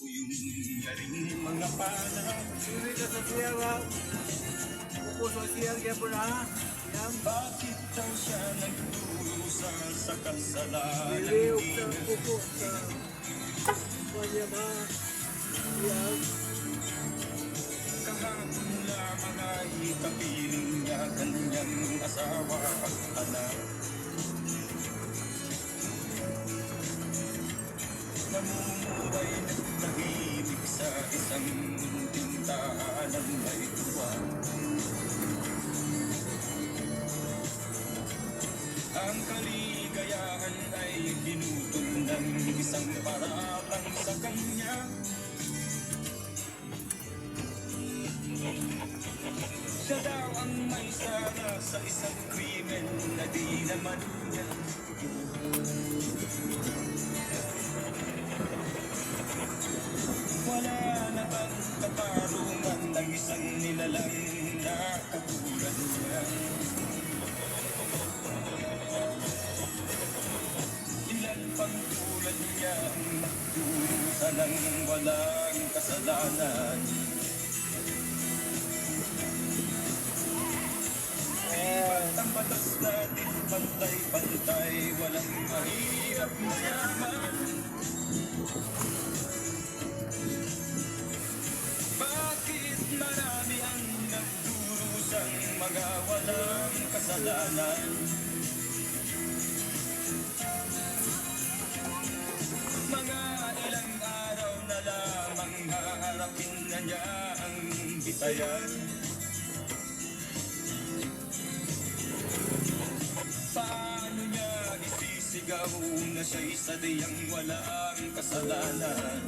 Yung galing mga panahon. Sili ka sa siya ba? Pupuso siya kaya po na. Yan. Bakit daw siya nagdurusa sa kasalanan? Liliw sa pupo sa kanya ba? Yan. Kahapon lamang ay kapiling niya kanyang asawa at anak. Namumuhay ng tahimik sa isang tindahan ng may tuwa. Ang kaligayahan ay pinutol ng isang paratang sa kanya. Siya daw ang may sala sa isang krimen na di naman niya. Wala na bang katarungan ng isang nilalang na katulad niya? Ilan pang tulad niya ang magdurusa ng walang kasalanan? Iba't ang batas natin pantay-pantay, walang mahirap mayaman. Bakit marami ang nagdurusang mga walang kasalanan? Mga ilang araw na lamang haharapin na niya ang bitayan. Paano niya isisigaw na siya'y sadyang walang kasalanan?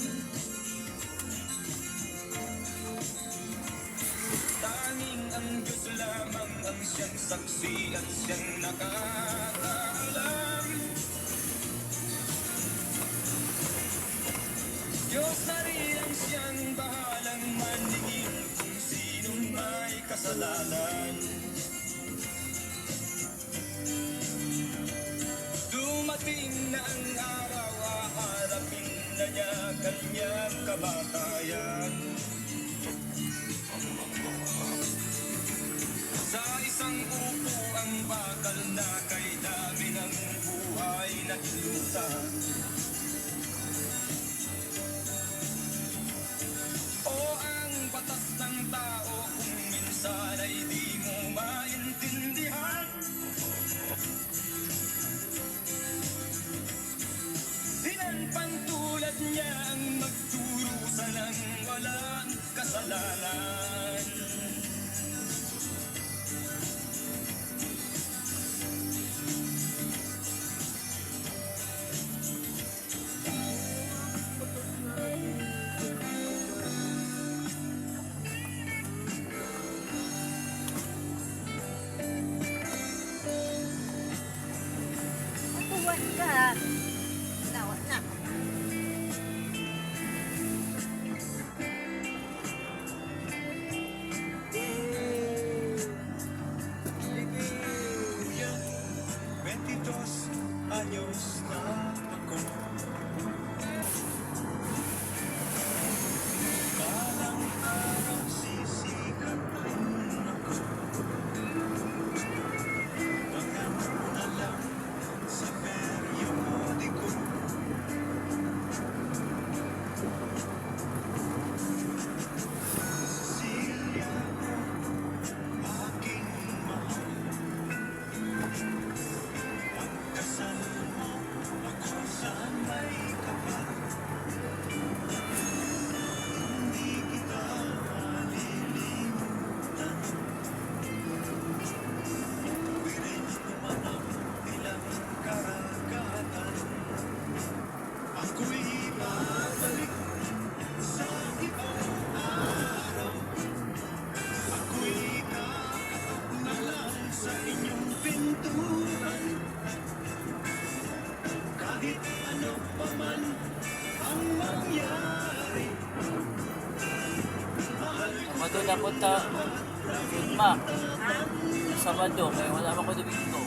Tanging ang Diyos lamang ang siyang saksi at siyang nakakaalam. Diyos na rin ang siyang bahalang maningil kung sinong may kasalanan. Dumating na ang araw, haharapin na niya kanyang kamatayan. Sa isang upo ang bakal na kay dami ng buhay na inutan. O ang batas ng tao kung minsan ay di mo maintindihan. Ilan pang tulad niya ang magdurusa ng walang kasalanan? Buwan ka. Tawa na. Kuya, 22 anyos na ako. Balang araw sisikat rin ako. Magano na lang sa periodiko. Cecilia ko, aking mahal. Pagkasal mo ako sa may kapal. Hindi kita malilimutan. Wirin naman ang ilang karagatan. Ako'y babalik sa ibang araw. Ako'y kakatok na lang sa inyong pintuan. Kahit ano pa man ang mangyari, mahal ko Ako doon napunta, Filma, Sabado, kaya wala ako dito.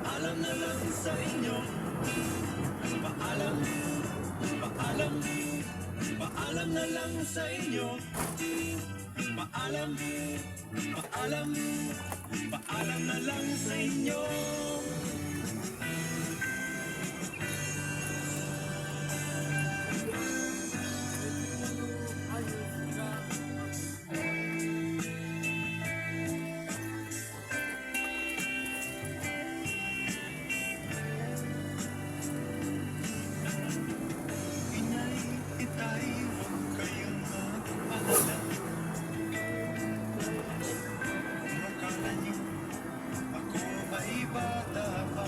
paalam na lang sa inyo. Paalam Paalam na lang sa inyo. Paalam, paalam, paalam na lang sa inyo. Inay, itay, huwag kayong mag-alala. Akala niyo, ako may bata pa.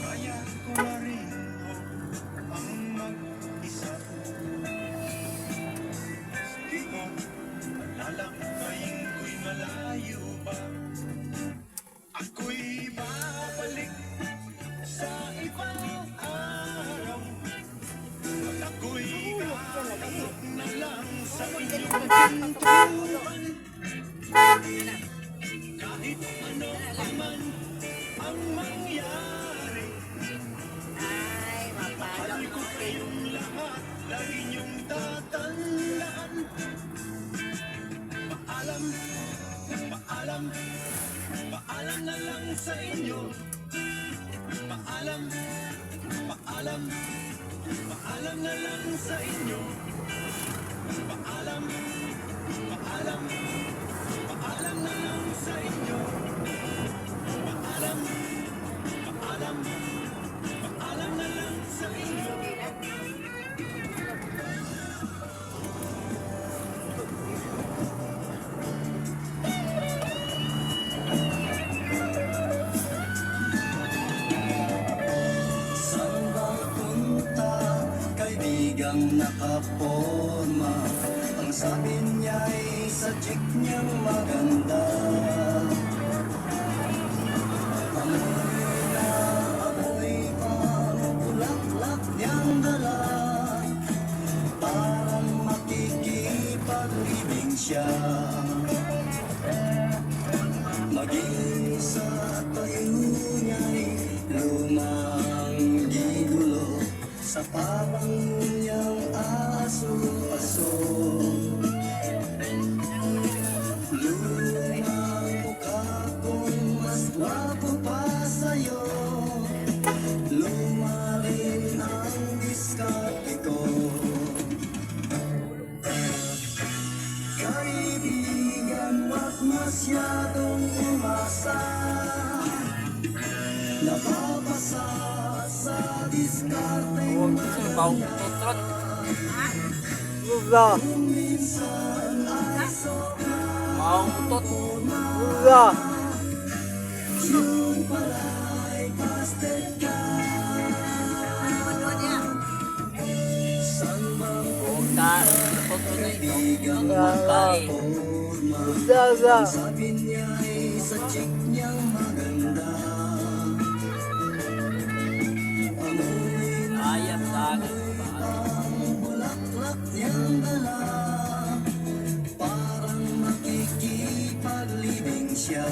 Kaya ko na rin ho ang mag-isa. Sige ho, lalakbayin ko'y malayo ba? Ako'y babalik sa ibang araw. At ako'y kakabok na lang sa inyong pintuan. Kahit ano pa man ang mangyari, Ay, mapalo mahal ko mo. kayong lahat, lagi niyong tatandaan. Paalam, paalam, paalam na lang sa inyo. Paalam, paalam, paalam na lang sa inyo. Paalam, paalam, paalam na lang sa inyo. Paalam, paalam, paalam na lang sa inyo. Saan ba punta, kaibigang nakaporma? Ang sabi niya'y sa chick niyang maganda. Amoy na amoy pang bulaklak niyang dala. Parang makikipaglibing siya. Maging sa tayo niya'y lumang gigulo. Sa parang niyang aso-aso. Lumang mukha kong mas gwapo pa sa'yo. Luma rin ang diskarte ko. Kaibigan, wag masyadong umasa. Napapasa sa diskarte Huwag gusto ng bawang tutrot. Luza. kung minsan ay sobra. Bawang utot. Luza. Yung pala'y busted ka. Ano niya? Saan bang Huwag na. Tutrot na ito. kaibigan Babae. porma? Luza, luza. Sabi niya'y sa chick niyang maganda. Amoy na Ayap sa akin. ang bulaklak niyang dala. Parang makikipaglibing siya.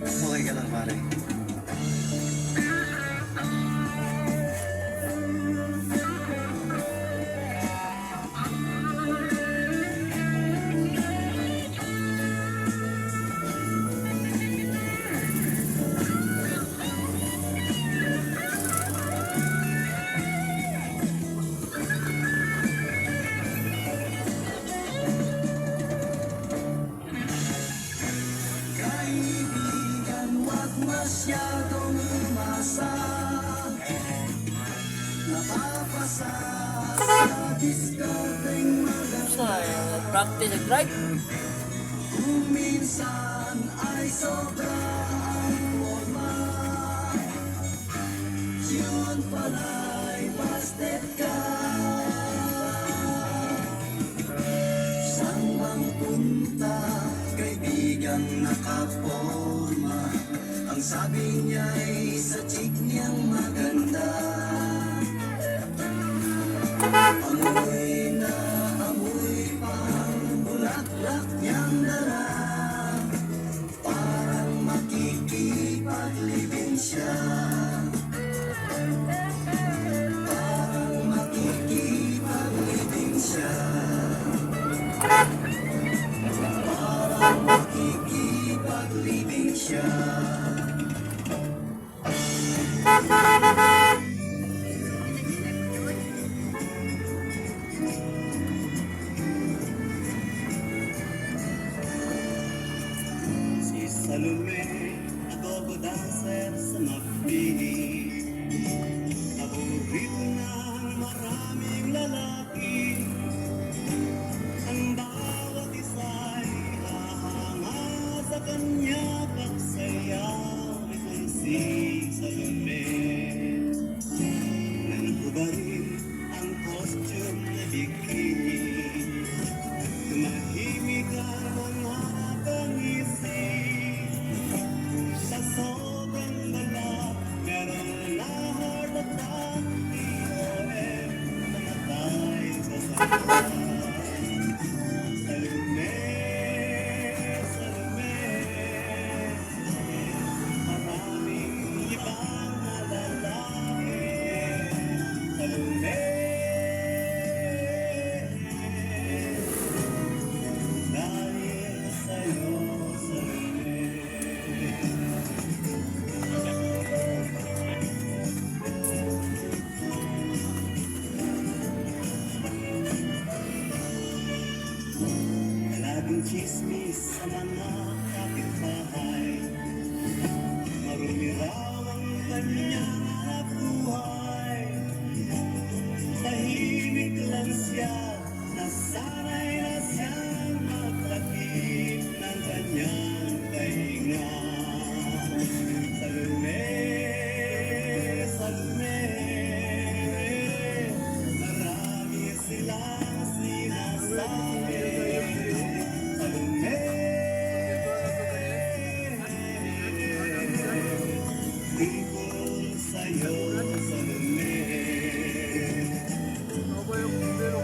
Okay ka lang, pare. Kaibigan, wag masyadong umasa. Napapasa sa diskarteng maganda. Gusto na practice nag-drive. Kung minsan ay sobra ang forma. Yun pala'y busted ka. Saan bang punta, kaibigang nakaporma? Ang sabi niya'y sa chick niyang maganda. Amoy na amoy pang bulaklak niyang dala. Parang makikipaglibing siya. Parang sa mapili. Paborito ng maraming lalaki, ang bawat isa'y hahanga sa kanya pagsayaw nitong si Salome. Nang hubarin ang costume na bikini, tumahimik ang mga pangising. Sa sobrang galak, merong na-heart attack, POM, namatay sa sakit. Salome, Salome, maraming ibang na lalaki. Salome, dahil sa'yo, Salome. Laging chismis sa mga kapitbahay, marumi raw ang kanyang hanap buhay. Tahimik lang siya, nasanay na siyang magtakip ng kanyang tainga. Salome, Salome, marami silang sinasabi. Salome, tungkol sa'yo, Salome. Ako ba yung pero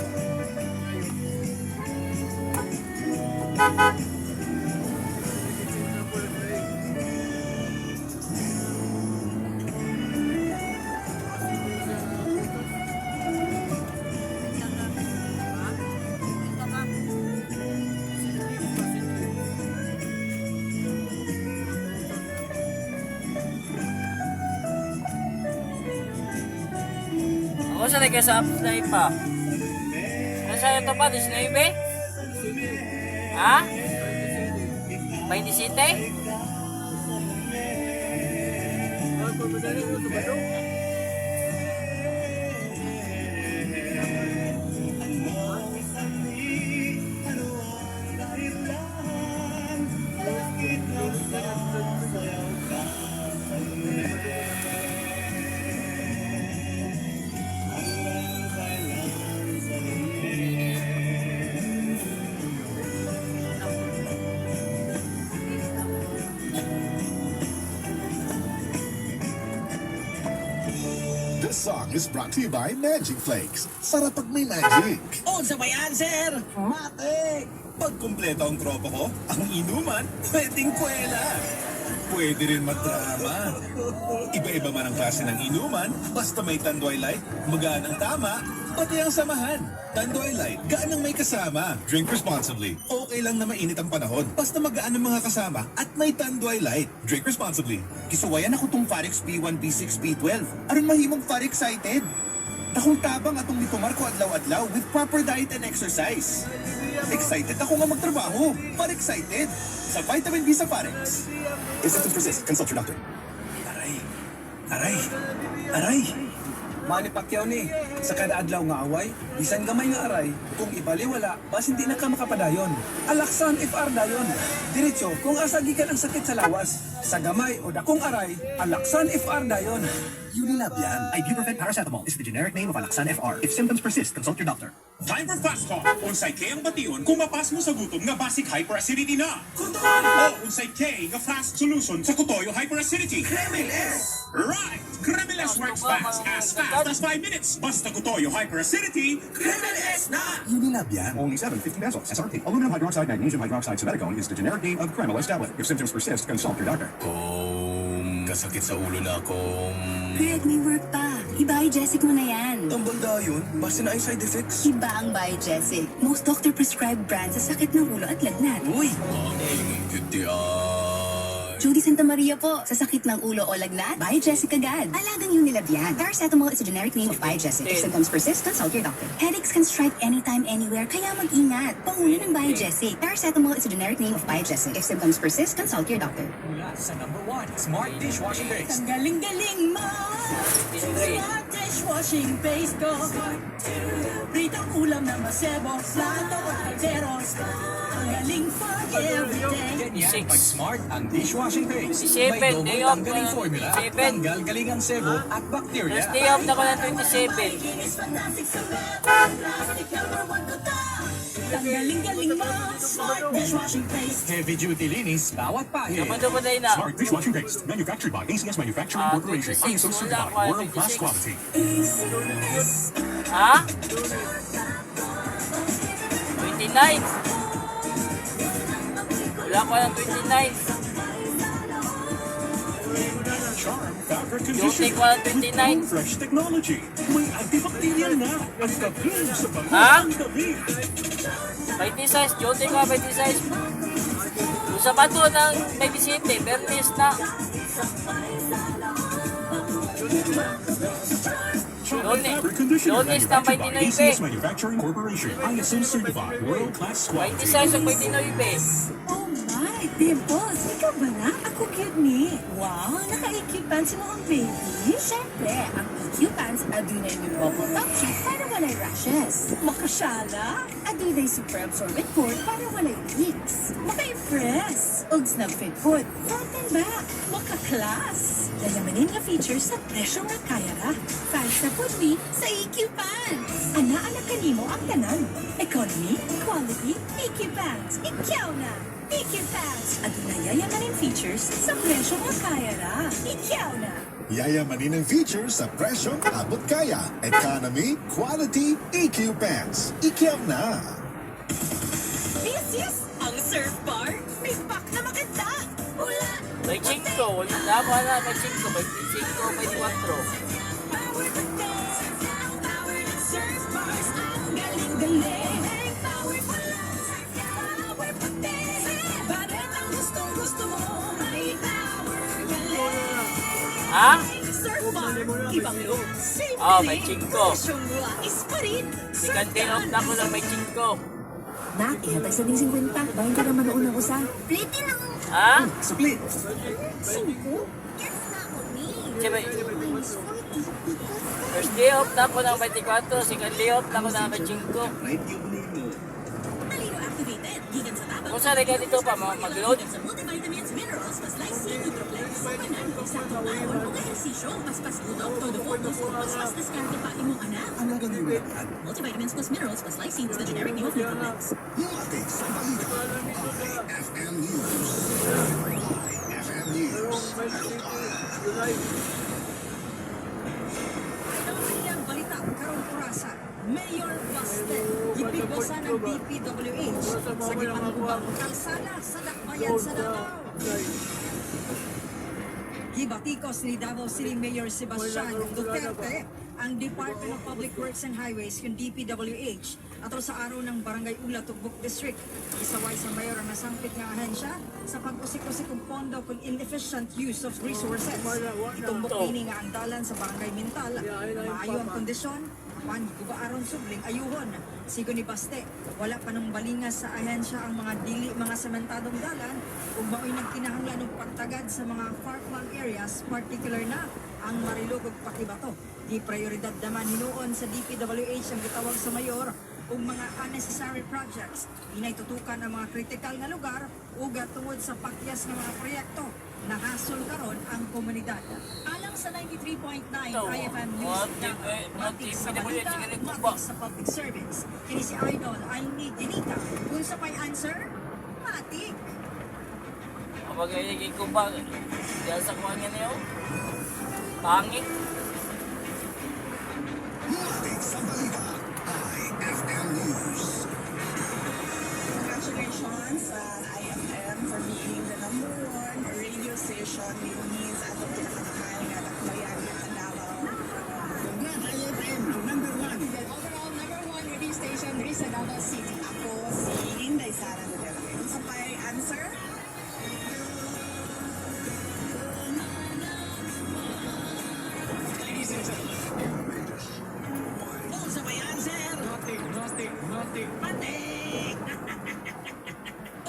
Ako sa nagkasap na ipa. Ano sa'yo ito pa? Disney ba? Ha? 27? Ay, pagmadali ko sa bato. This song is brought to you by Magic Flakes. Sarap pag may magic. Unsa ba yan, sir? Matik! Pag kumpleto ang tropa ko, ang inuman, pwedeng kwela. Pwede rin madrama. Iba-iba man ang klase ng inuman, basta may Tanduay Light, magaan ang tama, pati ang samahan. Tanduay Light, gaan ang may kasama. Drink responsibly. Okay lang na mainit ang panahon, basta magaan ang mga kasama at may Tanduay Light. Drink responsibly. Kisuwayan ako tong Farex B1, B6, B12. Aron mahimong Farex-cited. Takong tabang atong nitumar ko adlaw-adlaw with proper diet and exercise. Excited ako nga magtrabaho. Farex-cited. Sa vitamin B sa Farex. If symptoms persist, consult your doctor. Aray! Aray! Aray! Manny Pacquiao ni, sa kada adlaw nga away, bisan gamay nga aray, kung ibaliwala, bas hindi na ka makapadayon. Alaksan FR dayon. Diretso, kung asa gikan ang sakit sa lawas, sa gamay o dakong aray, Alaksan FR dayon. Unilabian. Ibuprofen paracetamol is the generic name of Alaksan FR. If symptoms persist, consult your doctor. Time for fast talk. Unsay kay ang bation kung mapas mo sa gutom nga basic hyperacidity na. Kutoy! O unsay kay nga fast solution sa kutoyo hyperacidity. Cremeles! Right! Cremeles works fast as 5 minutes. Basta kutoyo hyperacidity, Cremeles na! Unilabian. Only 7.50 pesos. SRP. Aluminum hydroxide, magnesium hydroxide, Sabedicone is the generic name of Cremeles tablet. If symptoms persist, consult your doctor. Kasakit sa ulo na akong... Greg, may work pa. I-Biogesic mo na yan. Ang banda yun, basta na ay side effects. Iba ang Biogesic. Most doctor-prescribed brand sa sakit ng ulo at lagnat. Uy! Ang cute ay... Judy Santa Maria po. Sa sakit ng ulo o lagnat, Biogesic agad. Alagang Unilab yan. Paracetamol is a generic name of Biogesic. If symptoms persist, consult your doctor. Headaches can strike anytime, anywhere, kaya mag-ingat. Pangulo ng Biogesic. Paracetamol is a generic name of Biogesic. If symptoms persist, consult your doctor. Mula sa number 1, Smart Dishwashing Base. Ang galing-galing mo. Smart dishwashing base ko. Pritang ulam na masebo. Plato o kalderos. Ang galing for everyday. Ganyan pag Smart ang dishwashing base. 27, May double day off tanggaling na. formula, 27. tanggal galing ang sebo at bacteria. First day off na ko ng 27. Linis fantastic sa plastic number 1 ko to. Ang galing-galing mo. Smart dishwashing base. Heavy duty linis, bawat pahid. Kamado ba tayo na? Smart Dishwashing Paste, manufactured by ACS Manufacturing Ah, Corporation. 26 ISO muna certified, ako, world-class 26. quality. Ha? 29. Wala ko ng 29. Charm Fabric Yung take Conditioner. ko ng 29. Fresh technology. May antibacterial na. Ang kabing sa bango Ha? ang dami. 26, Jote ko 26. Yung sapato ng 27, Bernes na. Charm Fabric Conditioner. Lunes na Manufactured by 29. ACS Manufacturing Corporation. ISO certified, world-class quality. 26 o 29. Oh my, Dimples, ikaw ba na? Ako cute ni. Wow, naka-EQ pants mo ang baby. Siyempre, ang EQ pants, adunay may bubble top sheet para walay rashes. Makasyala. Adunay super absorbent cord para walay leaks. Maka-impress. Ug snug fit foot, front and back. Maka-class. Yayamanin nga features sa presyo nga kaya ra. Fans na foot me sa EQ pants. Ana-anak kanimo ang tanan. Economy, quality, EQ pants. Ikaw na. EQ pants. At nayayamanin features sa presyo nga kaya ra. Ikaw na. Yayamanin ang features sa presyong abot kaya. Economy, quality, EQ pants. Ikyaw na! Yes! Ang surf bar, may pack na maganda. Wala. May 5, wala na ako na. May 5, may 5, may 4. Power to dance. Ang power ng surf bars. Ang galing-galing. Power to dance. Power to dance. Bakit ang gusto mo? May power galing. Ha? Surf bar, ibang look. Same Oh, feeling. may 5. Presyong wais pa rin. Sikantin off na ko ng may 5. Nak, ihatag sa ding 50. Bayan ka naman noon ng usa. Pliti lang. Ha? Split. 5? Yes na ako ni. Siyempre, first day off na ko ng 24. Second day off na ko ng 25. Alino activated. Gigan sa taba. Kung saan rin ganito pa, mag-load. Sa multivitamins, minerals, mas lysine, hydroplex, sabanan, eksakto ayon, o ehersisyo, mas pasudok, todo focus, mas diskarte pa imong anak. Multivitamins plus minerals plus lysine is the generic name of Nutriplex. Update sa balita. IFM News. IFM News. Ang balita karong orasa, Mayor Bastet, gipigwasan ng DPWH sa gipangubang kalsada sa dakbayan sa Davao. Gibatikos ni Davao City Mayor Sebastian Duterte ang Department of Public Works and Highways yung DPWH ato sa araw ng Barangay Ula, Tugbok District. Isaway sa mayor ang nasangpit nga ahensya sa pag-usik-usik ng pondo kung inefficient use of resources. Itumbok ini nga ang dalan sa Barangay Mintal. Maayo ang kondisyon, apan gubaaron subling ayuhon. Sigo ni Baste, wala pa nang balingas sa ahensya ang mga dili mga sementadong dalan ug mao'y nagkinahanglan og pagtagad sa mga farmland areas, particular na ang Marilog ug Pakibato. Di prioridad naman hinuon sa DPWH ang gitawag sa mayor ug mga unnecessary projects. Inay-tutukan ang mga kritikal nga lugar ug tungod sa pakyas ng mga proyekto nahasol karon ang komunidad. Alang sa 93.9 IFM News matik sa balita, matik sa public service. Kini si Idol, I need Dinita. Kung sa pay answer, matik. Kapag ay ko ba, dahil sa kuha niya niyo, pangit. Update sa balita. IFM News. Congratulations IFM for being the #1 radio station Linis at ang pinakamahal na dakbayan ng Davao. Congrats IFM, ang number 1. Overall, #1 radio station diri sa Davao City. Ako si Inday Sara Duterte. Sa pay answer? matik. Matik!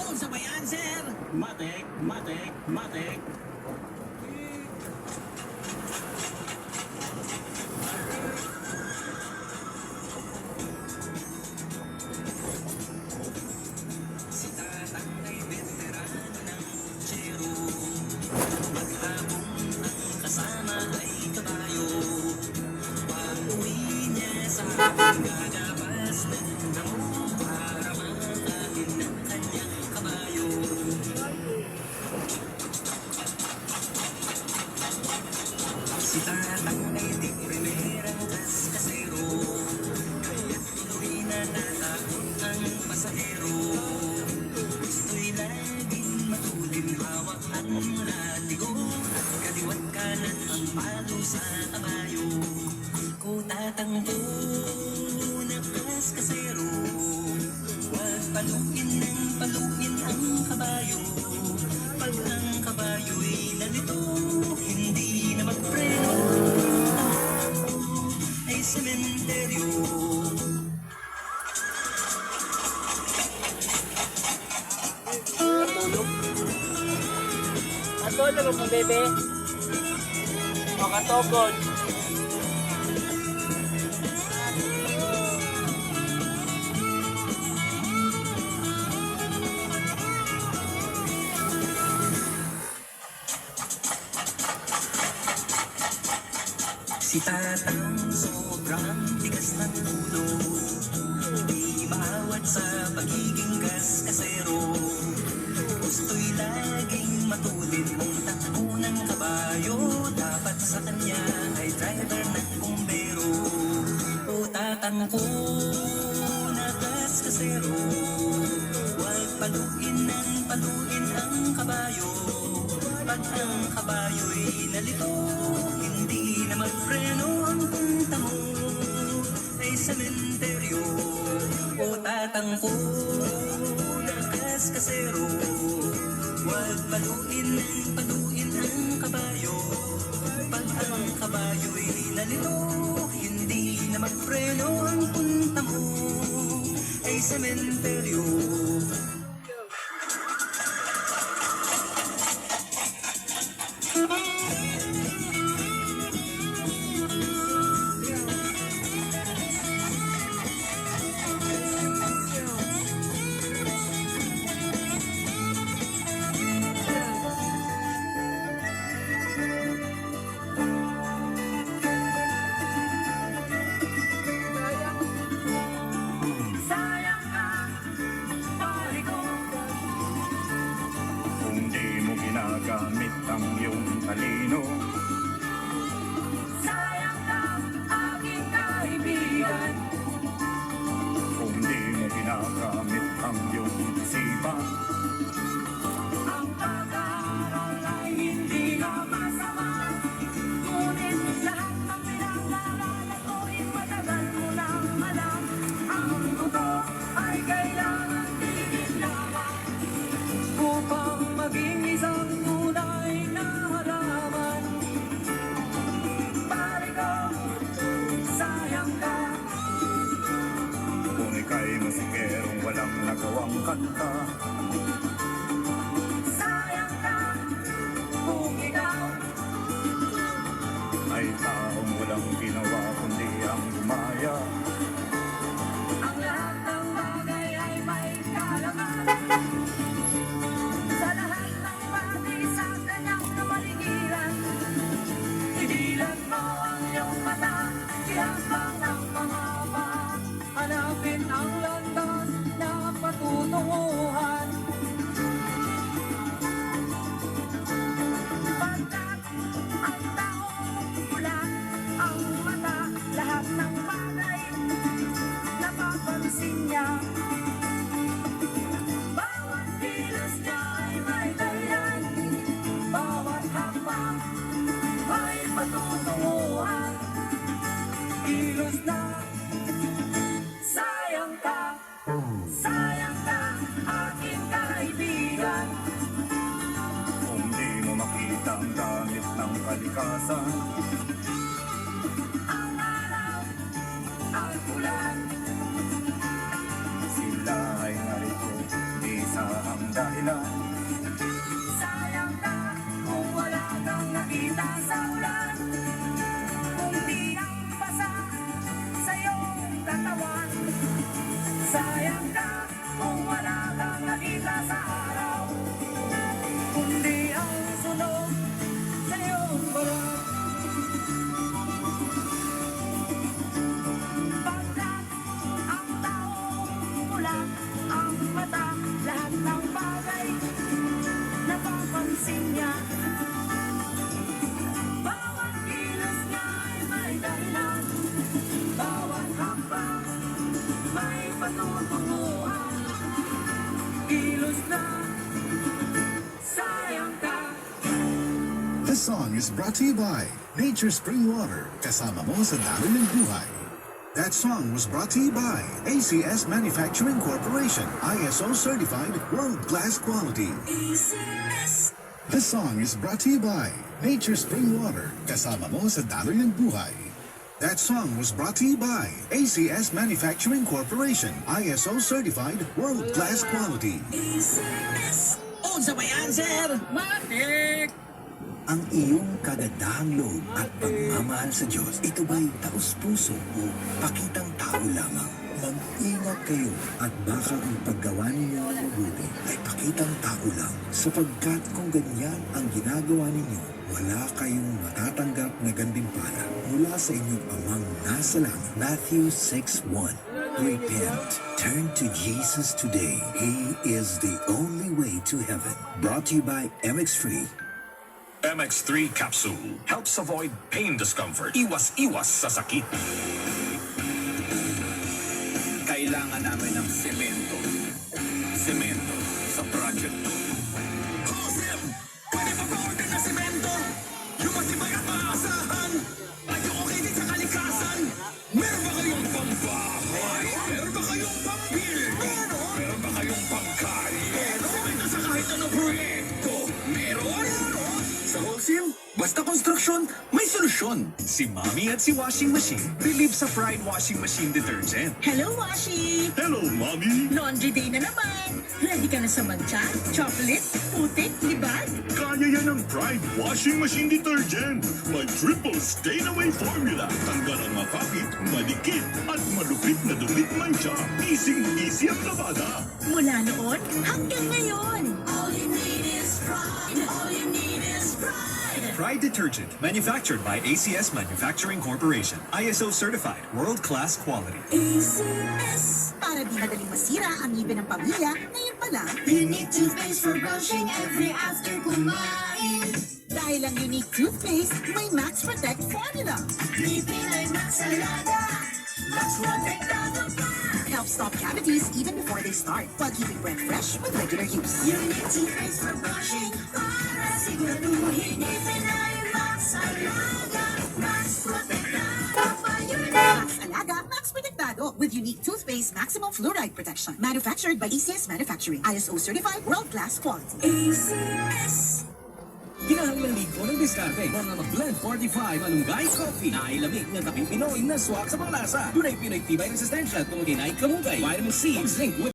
Unsa may answer? Matik, matik, matik. Matulog mo, bebe. Makatogod. Si tatang sobrang tigas ng ulo, di maawat sa pagiging kaskasero. Gusto'y laging matulid mong takbo ng kabayo. Dapat sa kanya ay driver ng bumbero. O tatang ko na kaskasero, huwag paluin ang kabayo. Pag ang kabayo'y nalito, hindi na magpreno ang punta mo ay sementeryo. O tatang ko na kaskasero, huwag paluin ang kabayo. Pag ang kabayo'y nalito, hindi na magpreno ang punta mo ay sementeryo. Kung di mo ginagamit ang iyong talino, Sayang ka, aking kaibigan. kung di mo ginagamit ang iyong isipan, Ang pag-aaral ay hindi na masama. Ngunit lahat ng pinag-aaralan ko'y matagal mo nang alam. Ang totoo ay kailangan tigil lamang upang maging isang tunay na halaman. Pare ko, sayang ka. kung ika'y musikerong walang nagawang kanta, Sayang ka, kung ikaw ay taong walang ginawa kundi ang gumaya. ang lahat ng bagay ay may kalaman. Sa lahat ng bagay sa kanyang kapaligiran, idilat mo ang iyong mata, ihambang ng mga paa. Hanapin ang landas na patutunguhan. Pagkat ang taong pula ang mata, lahat ng bagay napapansin niya. Bawat kilos niya ay may dahilan, bawat hakbang ay patutunguhan. Kilos na sayang ka, aking kaibigan. Kung di mo makita ang gamit ng kalikasan, Ang araw, ang ulan, brought to you by Nature Spring Water, kasama mo sa daloy ng buhay. That song was brought to you by ACS Manufacturing Corporation, ISO certified world-class quality. ACS. The song is brought to you by Nature Spring Water, kasama mo sa daloy ng buhay. That song was brought to you by ACS Manufacturing Corporation, ISO certified world-class quality. ACS. Unsa ba yan, sir? Matik! Ang iyong kagandahang loob at pagmamahal sa Diyos, ito ba'y taus-puso o pakitang tao lamang? Mag-ingat kayo at baka ang paggawa ninyo ng mabuti ay pakitang tao lang, sapagkat kung ganyan ang ginagawa ninyo, wala kayong matatanggap na gantimpala mula sa inyong amang nasa langit. Matthew 6:1. Repent. Turn to Jesus today. He is the only way to heaven. Brought to you by MX Free. MX3 capsule helps avoid pain discomfort. Iwas-iwas sa sakit. Kailangan namin ng semento. Semento sa project ko. Joseph! Pwede ba pa-order na semento? Yung matibay at maasahan! At yung okay din sa kalikasan! Meron ba kayong pambahay? Meron ba kayong pambuilding? Meron ba kayong pangkalye? Semento sa kahit anong proyekto! Meron? Sa Holcim, basta konstruksyon, may solusyon. Si Mommy at si Washing Machine, relieve sa Pride Washing Machine Detergent. Hello, Washi! Hello, Mommy! Laundry day na naman! Ready ka na sa mancha, chocolate, putik, libag? Kaya yan ang Pride Washing Machine Detergent. May triple stain-away formula. Tanggal ang makapit, madikit, at malupit na dumit mancha. Easy ang lavada. Mula noon hanggang ngayon. All you need is pride. All you need is pride. Pride Detergent, manufactured by ACS Manufacturing Corporation. ISO certified, world-class quality. ACS. Para di madaling masira ang ngipin ng pamilya, ngayon pa lang, unique toothpaste for brushing every after kumain. Dahil ang unique toothpaste, may Max Protect formula. Ngipin ay Max Alaga. Max Protectado pa. Helps stop cavities even before they start, while keeping breath fresh with regular use. Unique toothpaste for brushing, para siguraduhin ngipin ay Max Alaga. Max Protectado pa yun. Max Alaga, Max Protectado with unique toothpaste maximum fluoride protection. Manufactured by ACS Manufacturing. ISO certified world-class quality. ACS. Kinahanglan ko ng diskarte mga mag-blend 45 malunggay coffee na ilamig ng kaping Pinoy na swak sa panglasa. Dunay Pinoy tibay resistensya tungkol kay kamugay, vitamin C, zinc,